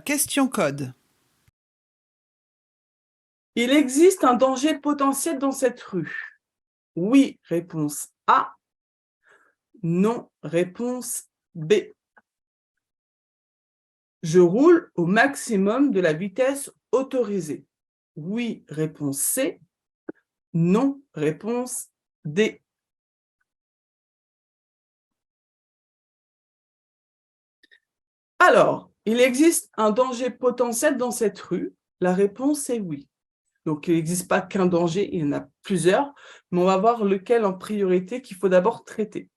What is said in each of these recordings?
question code. Il existe un danger potentiel dans cette rue. Oui, réponse A. Non, réponse B. Je roule au maximum de la vitesse autorisée. Oui, réponse C. Non, réponse D. Alors, il existe un danger potentiel dans cette rue. La réponse est oui. Donc, il n'existe pas qu'un danger, il y en a plusieurs, mais on va voir lequel en priorité qu'il faut d'abord traiter.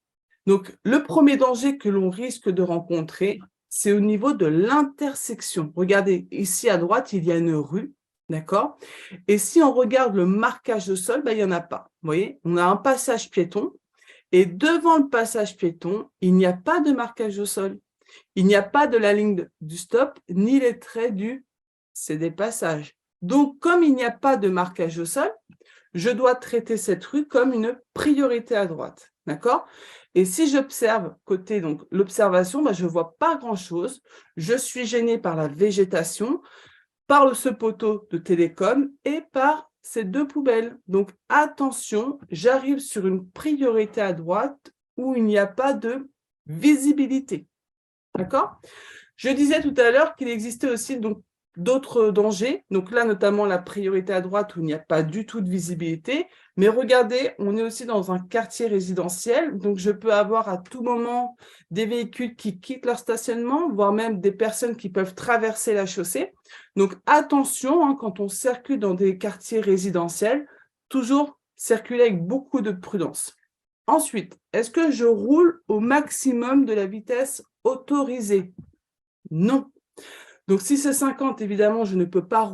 Donc, le premier danger que l'on risque de rencontrer, c'est au niveau de l'intersection. Regardez, ici à droite, il y a une rue, d'accord? Et si on regarde le marquage au sol, il n'y en a pas. Vous voyez, on a un passage piéton, et devant le passage piéton, il n'y a pas de marquage au sol. Il n'y a pas de la ligne du stop, ni les traits du c'est des passages. Donc, comme il n'y a pas de marquage au sol, je dois traiter cette rue comme une priorité à droite. D'accord? Et si j'observe côté donc l'observation, je ne vois pas grand-chose. Je suis gênée par la végétation, par ce poteau de télécom et par ces deux poubelles. Donc, attention, j'arrive sur une priorité à droite où il n'y a pas de visibilité. D'accord? Je disais tout à l'heure qu'il existait aussi donc d'autres dangers. Donc là, notamment la priorité à droite où il n'y a pas du tout de visibilité. Mais regardez, on est aussi dans un quartier résidentiel. Donc, je peux avoir à tout moment des véhicules qui quittent leur stationnement, voire même des personnes qui peuvent traverser la chaussée. Donc, attention, quand on circule dans des quartiers résidentiels, toujours circuler avec beaucoup de prudence. Ensuite, est-ce que je roule au maximum de la vitesse autorisée? Non. Donc, si c'est 50, évidemment, je ne peux pas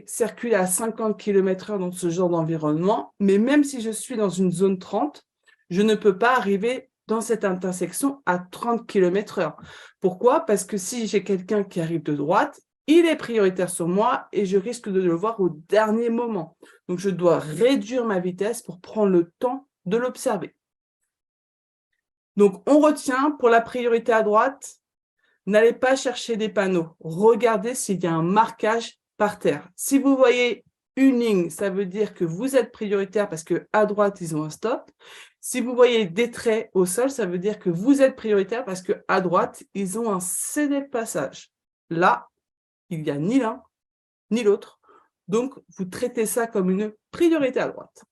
circuler à 50 km/h dans ce genre d'environnement. Mais même si je suis dans une zone 30, je ne peux pas arriver dans cette intersection à 30 km/h. Pourquoi? Parce que si j'ai quelqu'un qui arrive de droite, il est prioritaire sur moi et je risque de le voir au dernier moment. Donc, je dois réduire ma vitesse pour prendre le temps de l'observer. Donc, on retient pour la priorité à droite, n'allez pas chercher des panneaux. Regardez s'il y a un marquage par terre. Si vous voyez une ligne, ça veut dire que vous êtes prioritaire parce qu'à droite, ils ont un stop. Si vous voyez des traits au sol, ça veut dire que vous êtes prioritaire parce qu'à droite, ils ont un cédé de passage. Là, il n'y a ni l'un ni l'autre. Donc, vous traitez ça comme une priorité à droite.